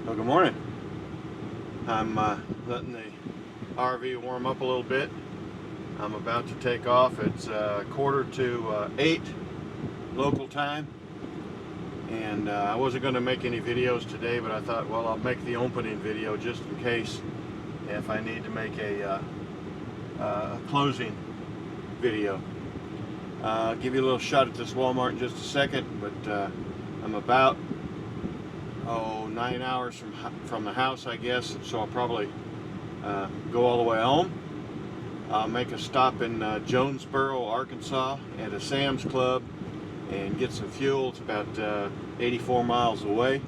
Well, good morning. I'm letting the RV warm up a little bit. I'm about to take off. It's 7:45 local time, and I wasn't going to make any videos today, but I thought, well, I'll make the opening video just in case if I need to make a closing video. I'll give you a little shot at this Walmart in just a second, but I'm about 9 hours from the house, I guess, so I'll probably go all the way home. I'll make a stop in Jonesboro, Arkansas at a Sam's Club and get some fuel. It's about 84 miles away,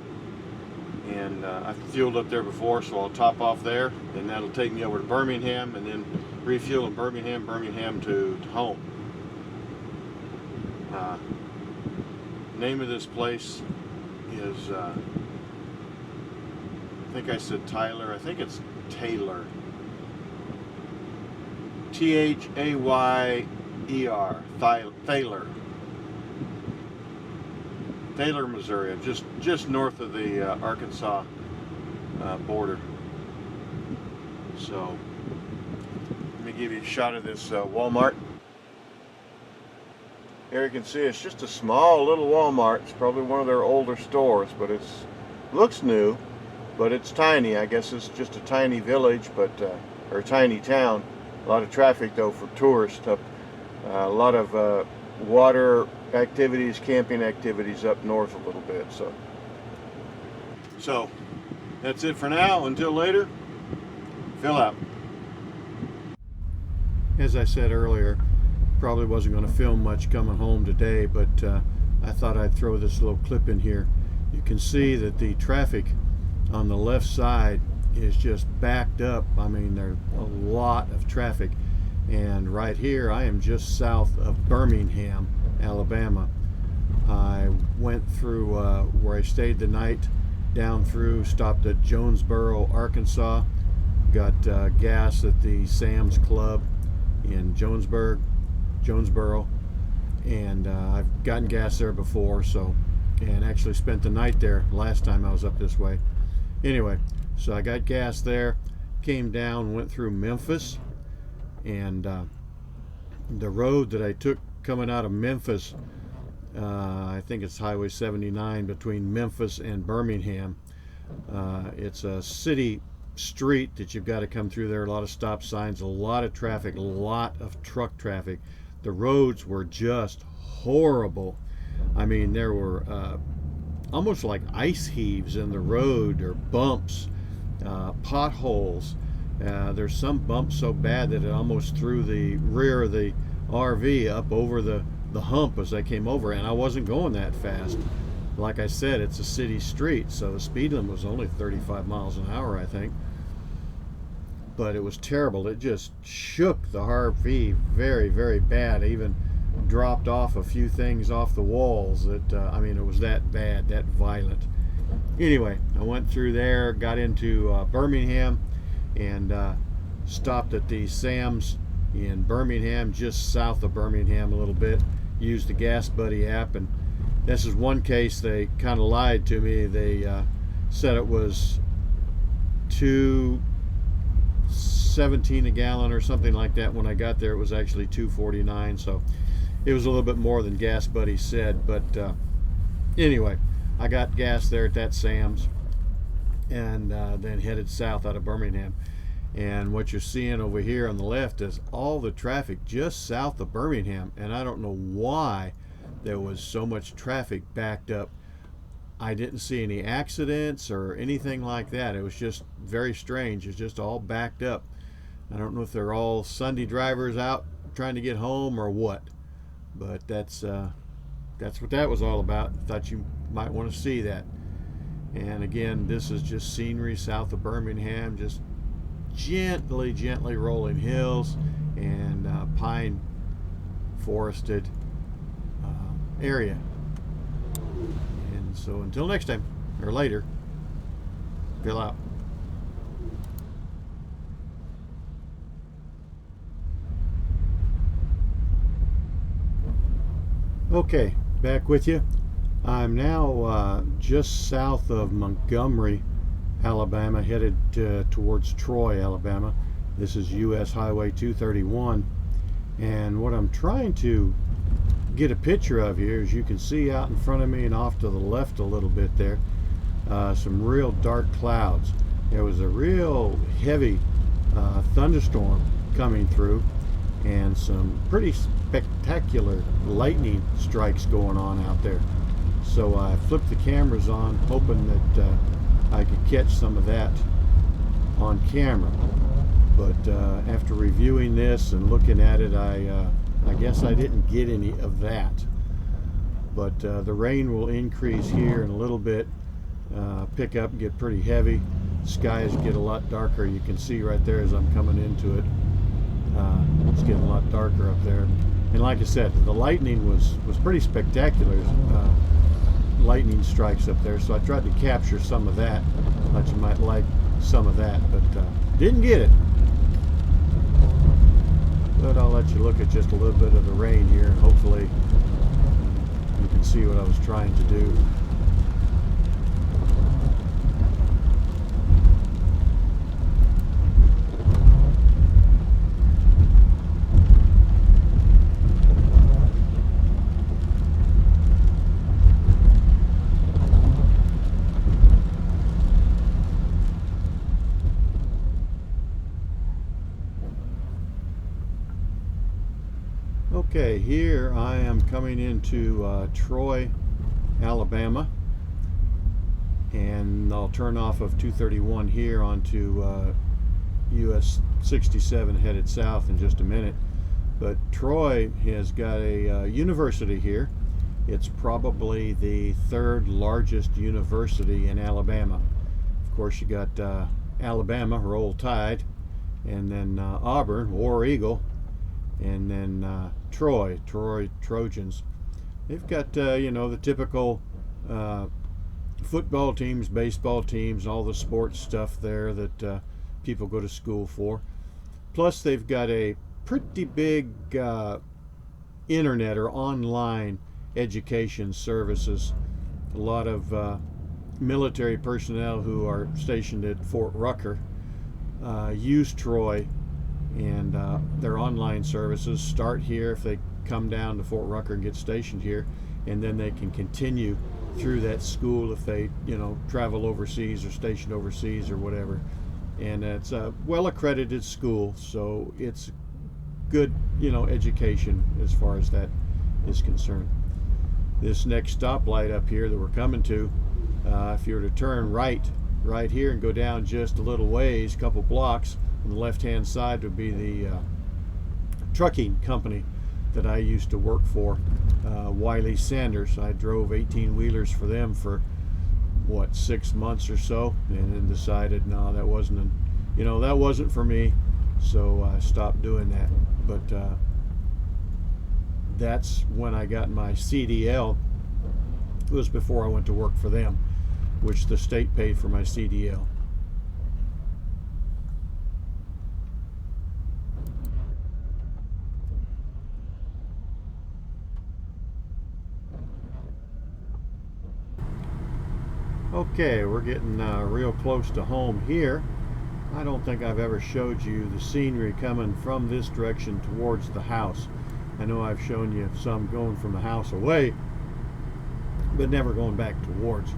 and I've fueled up there before, so I'll top off there, and that'll take me over to Birmingham, and then refuel in Birmingham to home. Name of this place is I think I said Tyler. I think it's Taylor. T-H-A-Y-E-R. Thaler. Thaler, Missouri. Just north of the Arkansas border. So let me give you a shot of this Walmart. Here you can see it's just a small little Walmart. It's probably one of their older stores, but looks new. But it's tiny. I guess it's just a tiny village, but or a tiny town. A lot of traffic though for tourists up. A lot of water activities, camping activities up north a little bit. So that's it for now. Until later, fill out. As I said earlier, probably wasn't going to film much coming home today, but I thought I'd throw this little clip in here. You can see that the traffic on the left side is just backed up. I mean, there's a lot of traffic, and right here I am just south of Birmingham, Alabama. I went through where I stayed the night, down through, stopped at Jonesboro, Arkansas, got gas at the Sam's Club in Jonesboro, and I've gotten gas there before, and actually spent the night there last time I was up this way. Anyway, so I got gas there, came down, went through Memphis, and the road that I took coming out of Memphis, I think it's Highway 79 between Memphis and Birmingham. It's a city street that you've got to come through there. A lot of stop signs, a lot of traffic, a lot of truck traffic. The roads were just horrible. I mean, there were almost like ice heaves in the road, or bumps, potholes. There's some bumps so bad that it almost threw the rear of the RV up over the hump as I came over, and I wasn't going that fast. Like I said, it's a city street, so the speed limit was only 35 miles an hour, I think. But it was terrible. It just shook the RV very, very bad. I even dropped off a few things off the walls. I mean, it was that bad, that violent. Anyway, I went through there, got into Birmingham, and stopped at the Sam's in Birmingham, just south of Birmingham a little bit. Used the Gas Buddy app, and this is one case they kind of lied to me. They said it was $2.17 a gallon or something like that. When I got there, it was actually $2.49, so it was a little bit more than Gas Buddy said. But anyway, I got gas there at that Sam's, and then headed south out of Birmingham. And what you're seeing over here on the left is all the traffic just south of Birmingham, and I don't know why there was so much traffic backed up. I didn't see any accidents or anything like that. It was just very strange. It's just all backed up. I don't know if they're all Sunday drivers out trying to get home or what, but that's what that was all about. Thought you might want to see that. And again, this is just scenery south of Birmingham, just gently rolling hills and pine forested area. And so until next time, or later, fill out. Okay, back with you. I'm now just south of Montgomery, Alabama, headed towards Troy, Alabama. This is US Highway 231, and what I'm trying to get a picture of here, as you can see out in front of me and off to the left a little bit there, some real dark clouds. There was a real heavy thunderstorm coming through, and some pretty spectacular lightning strikes going on out there. So I flipped the cameras on, hoping that I could catch some of that on camera. But after reviewing this and looking at it, I guess I didn't get any of that. But the rain will increase here in a little bit, pick up and get pretty heavy. Skies get a lot darker. You can see right there as I'm coming into it. It's getting a lot darker up there. And like I said, the lightning was pretty spectacular. Lightning strikes up there, so I tried to capture some of that. Thought you might like some of that, but didn't get it. But I'll let you look at just a little bit of the rain here, and hopefully you can see what I was trying to do. Okay, here I am coming into Troy, Alabama, and I'll turn off of 231 here onto US 67 headed south in just a minute. But Troy has got a university here. It's probably the third largest university in Alabama. Of course, you got Alabama, Roll Tide, and then Auburn, War Eagle, and then Troy Trojans. They've got you know, the typical football teams, baseball teams, all the sports stuff there that people go to school for. Plus they've got a pretty big internet or online education services. A lot of military personnel who are stationed at Fort Rucker use Troy, and their online services start here if they come down to Fort Rucker and get stationed here, and then they can continue through that school if they, you know, travel overseas or stationed overseas or whatever. And it's a well accredited school, so it's good, you know, education as far as that is concerned. This next stoplight up here that we're coming to, if you were to turn right here and go down just a little ways, a couple blocks, on the left hand side would be the trucking company that I used to work for, Wiley Sanders. I drove 18-wheelers for them for what, 6 months or so, and then decided no, that wasn't for me, so I stopped doing that. But that's when I got my CDL. It was before I went to work for them, which the state paid for my CDL. Okay, we're getting real close to home here. I don't think I've ever showed you the scenery coming from this direction towards the house. I know I've shown you some going from the house away, but never going back towards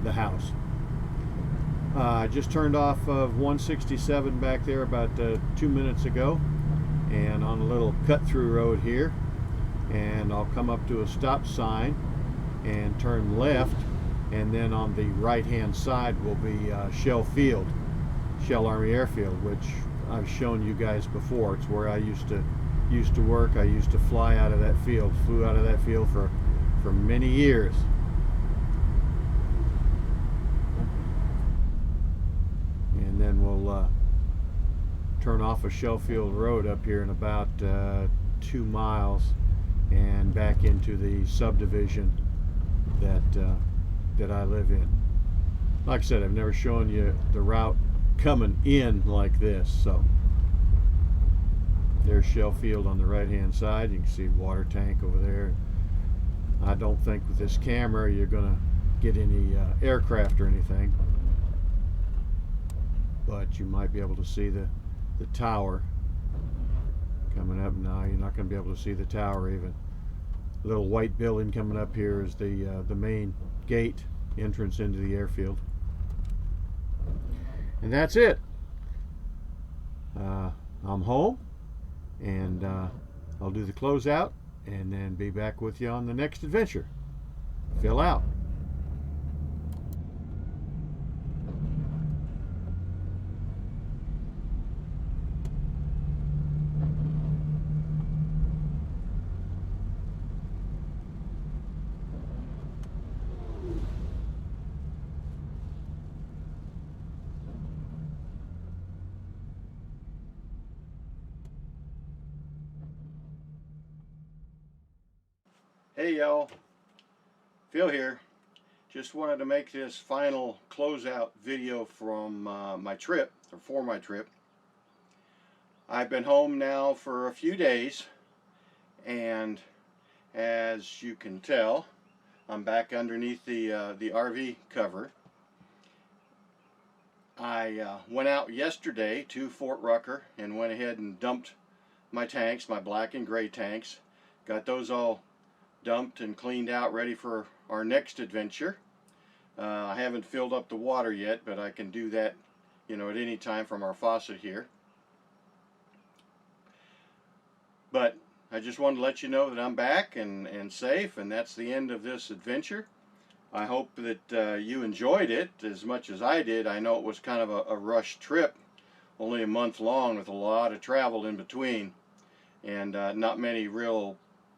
the house. I just turned off of 167 back there about 2 minutes ago, and on a little cut-through road here, and I'll come up to a stop sign and turn left, and then on the right hand side will be Shell Field, Shell Army Airfield, which I've shown you guys before. It's where I used to work. I used to fly out of that field, flew out of that field for many years. And then we'll turn off of Shellfield Road up here in about 2 miles and back into the subdivision that I live in. Like I said, I've never shown you the route coming in like this. So there's Shellfield on the right hand side. You can see water tank over there. I don't think with this camera you're gonna get any aircraft or anything. but you might be able to see the tower coming up. Now you're not going to be able to see the tower even. Little white building coming up here is the main gate entrance into the airfield. And that's it. I'm home, and I'll do the closeout and then be back with you on the next adventure. Phil out. Hey y'all, Phil here. Just wanted to make this final closeout video from my trip, or for my trip. I've been home now for a few days, and as you can tell, I'm back underneath the RV cover. I went out yesterday to Fort Rucker and went ahead and dumped my tanks, my black and gray tanks. Got those all dumped and cleaned out, ready for our next adventure. I haven't filled up the water yet, but I can do that, you know, at any time from our faucet here. But I just wanted to let you know that I'm back and safe, and that's the end of this adventure. I hope that you enjoyed it as much as I did. I know it was kind of a rush trip, only a month long with a lot of travel in between, and not many real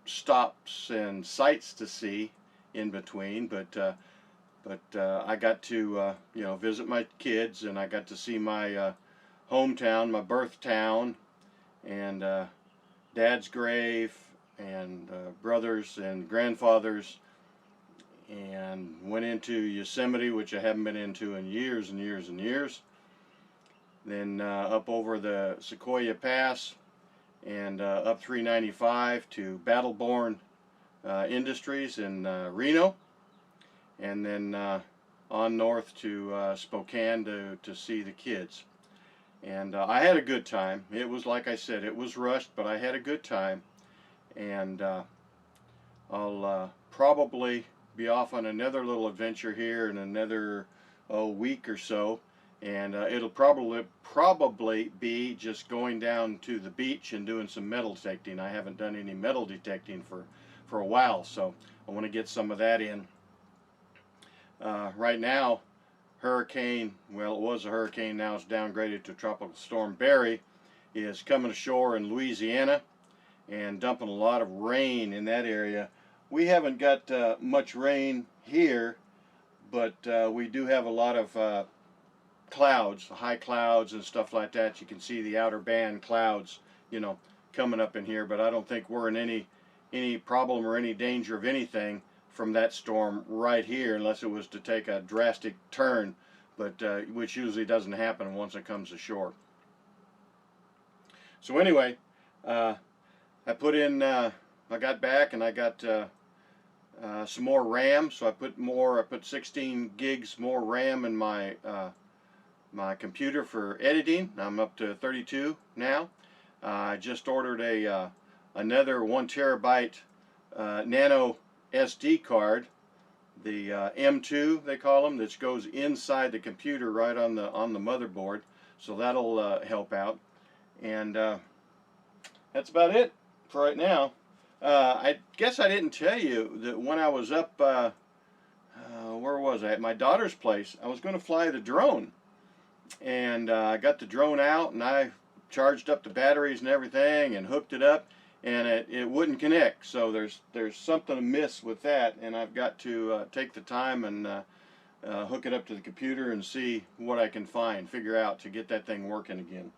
stops and sights to see in between, but I got to you know, visit my kids, and I got to see my hometown, my birth town, and Dad's grave, and brothers and grandfathers, and went into Yosemite, which I haven't been into in years and years and years. Then up over the Sequoia Pass, and up 395 to Battleborn Industries in Reno, and then on north to Spokane to see the kids. And I had a good time. It was, like I said, it was rushed, but I had a good time. And I'll probably be off on another little adventure here in another week or so. And it'll probably be just going down to the beach and doing some metal detecting. I haven't done any metal detecting for a while, so I want to get some of that in. Right now, hurricane, well, it was a hurricane, now it's downgraded to Tropical Storm Barry, is coming ashore in Louisiana and dumping a lot of rain in that area. We haven't got much rain here, but we do have a lot of clouds, high clouds and stuff like that. You can see the outer band clouds, you know, coming up in here, but I don't think we're in any problem or any danger of anything from that storm right here, unless it was to take a drastic turn, but which usually doesn't happen once it comes ashore. So anyway, I put in, I got back and I got some more RAM, so I put 16 gigs more RAM in my my computer for editing. I'm up to 32 now. I just ordered another 1 terabyte nano SD card, the M2 they call them, that goes inside the computer right on the motherboard, so that'll help out. And that's about it for right now. I guess I didn't tell you that when I was up, where was I? At my daughter's place, I was going to fly the drone. And I got the drone out, and I charged up the batteries and everything and hooked it up, and it wouldn't connect. So there's something amiss with that, and I've got to take the time and hook it up to the computer and see what I can figure out to get that thing working again.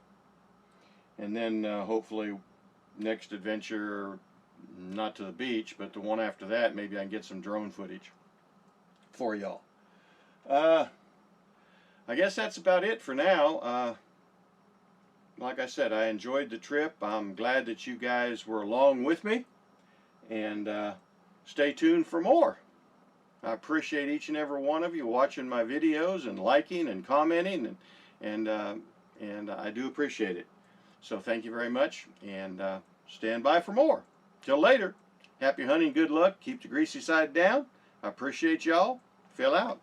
And then hopefully next adventure, not to the beach, but the one after that, maybe I can get some drone footage for y'all. I guess that's about it for now. Like I said, I enjoyed the trip. I'm glad that you guys were along with me, and stay tuned for more. I appreciate each and every one of you watching my videos and liking and commenting and I do appreciate it. So thank you very much, and stand by for more. Till later, happy hunting, good luck, keep the greasy side down. I appreciate y'all. Phil out.